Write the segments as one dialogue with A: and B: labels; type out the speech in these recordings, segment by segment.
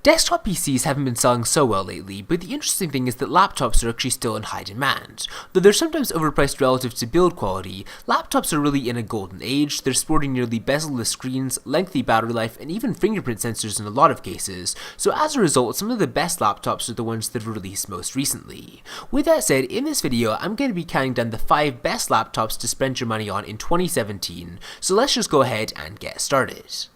A: Desktop PCs haven't been selling so well lately, but the interesting thing is that laptops are actually still in high demand. Though they're sometimes overpriced relative to build quality, laptops are really in a golden age. They're sporting nearly bezel-less screens, lengthy battery life, and even fingerprint sensors in a lot of cases, so as a result, some of the best laptops are the ones that have released most recently. With that said, in this video, I'm going to be counting down the 5 best laptops to spend your money on in 2017, so let's just go ahead and get started.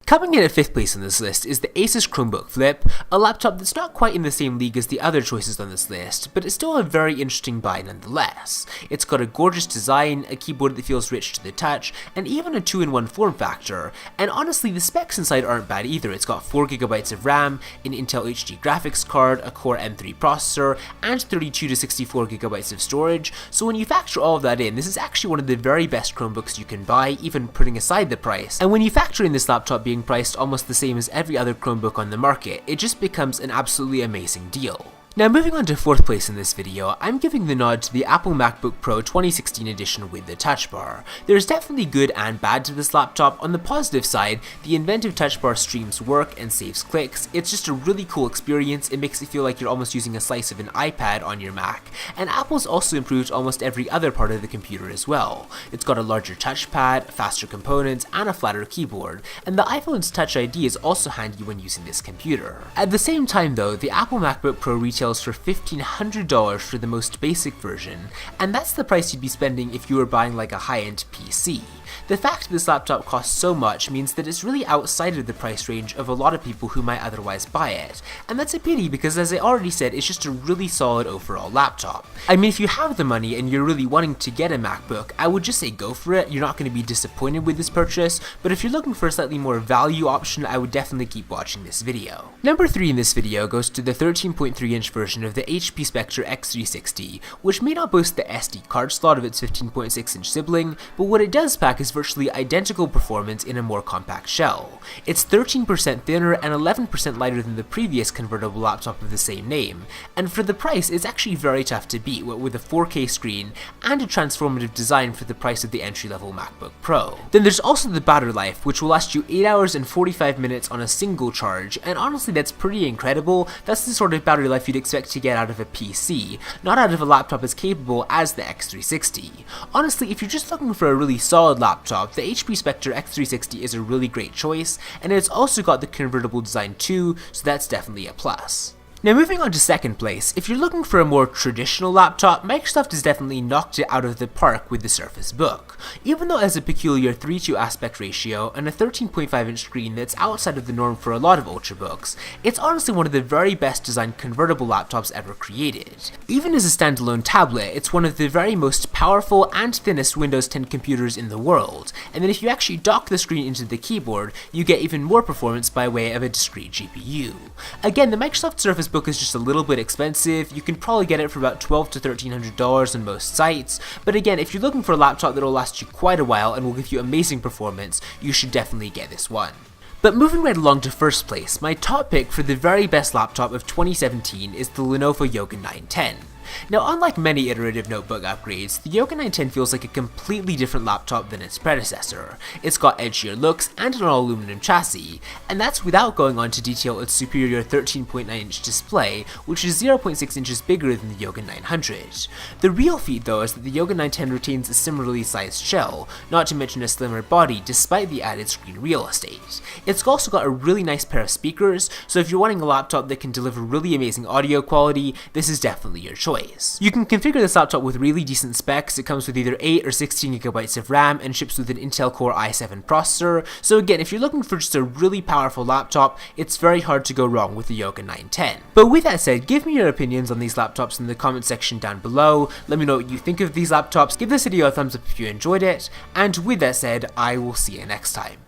A: Coming in at 5th place on this list is the Asus Chromebook Flip, a laptop that's not quite in the same league as the other choices on this list, but it's still a very interesting buy nonetheless. It's got a gorgeous design, a keyboard that feels rich to the touch, and even a 2-in-1 form factor, and honestly the specs inside aren't bad either. It's got 4GB of RAM, an Intel HD graphics card, a Core M3 processor, and 32 to 64GB of storage, so when you factor all of that in, this is actually one of the very best Chromebooks you can buy, even putting aside the price, and when you factor in this laptop being priced almost the same as every other Chromebook on the market, it just becomes an absolutely amazing deal. Now moving on to 4th place in this video, I'm giving the nod to the Apple MacBook Pro 2016 edition with the Touch Bar. There's definitely good and bad to this laptop. On the positive side, the inventive Touch Bar streams work and saves clicks. It's just a really cool experience. It makes it feel like you're almost using a slice of an iPad on your Mac. And Apple's also improved almost every other part of the computer as well. It's got a larger touchpad, faster components, and a flatter keyboard. And the iPhone's Touch ID is also handy when using this computer. At the same time though, the Apple MacBook Pro retails for $1,500 for the most basic version, and that's the price you'd be spending if you were buying like a high-end PC. The fact that this laptop costs so much means that it's really outside of the price range of a lot of people who might otherwise buy it, and that's a pity because as I already said, it's just a really solid overall laptop. I mean, if you have the money and you're really wanting to get a MacBook, I would just say go for it. You're not going to be disappointed with this purchase, but if you're looking for a slightly more value option, I would definitely keep watching this video. Number 3 in this video goes to the 13.3-inch version of the HP Spectre X360, which may not boast the SD card slot of its 15.6-inch sibling, but what it does pack is virtually identical performance in a more compact shell. It's 13% thinner and 11% lighter than the previous convertible laptop of the same name, and for the price it's actually very tough to beat, with a 4K screen and a transformative design for the price of the entry-level MacBook Pro. Then there's also the battery life, which will last you 8 hours and 45 minutes on a single charge, and honestly that's pretty incredible. That's the sort of battery life you'd expect to get out of a PC, not out of a laptop as capable as the X360. Honestly, if you're just looking for a really solid laptop, the HP Spectre X360 is a really great choice, and it's also got the convertible design too, so that's definitely a plus. Now moving on to 2nd place, if you're looking for a more traditional laptop, Microsoft has definitely knocked it out of the park with the Surface Book. Even though it has a peculiar 3:2 aspect ratio and a 13.5-inch screen that's outside of the norm for a lot of Ultrabooks, it's honestly one of the very best designed convertible laptops ever created. Even as a standalone tablet, it's one of the very most powerful and thinnest Windows 10 computers in the world, and then if you actually dock the screen into the keyboard, you get even more performance by way of a discrete GPU. Again, the Microsoft Surface Book is just a little bit expensive. You can probably get it for about $1,200 to $1,300 on most sites, but again, if you're looking for a laptop that'll last you quite a while and will give you amazing performance, you should definitely get this one. But moving right along to 1st place, my top pick for the very best laptop of 2017 is the Lenovo Yoga 910. Now, unlike many iterative notebook upgrades, the Yoga 910 feels like a completely different laptop than its predecessor. It's got edgier looks and an all-aluminum chassis, and that's without going on to detail its superior 13.9-inch display, which is 0.6 inches bigger than the Yoga 900. The real feat though is that the Yoga 910 retains a similarly sized shell, not to mention a slimmer body despite the added screen real estate. It's also got a really nice pair of speakers, so if you're wanting a laptop that can deliver really amazing audio quality, this is definitely your choice. You can configure this laptop with really decent specs. It comes with either 8 or 16GB of RAM and ships with an Intel Core i7 processor, so again, if you're looking for just a really powerful laptop, it's very hard to go wrong with the Yoga 910. But with that said, give me your opinions on these laptops in the comment section down below. Let me know what you think of these laptops, give this video a thumbs up if you enjoyed it, and with that said, I will see you next time.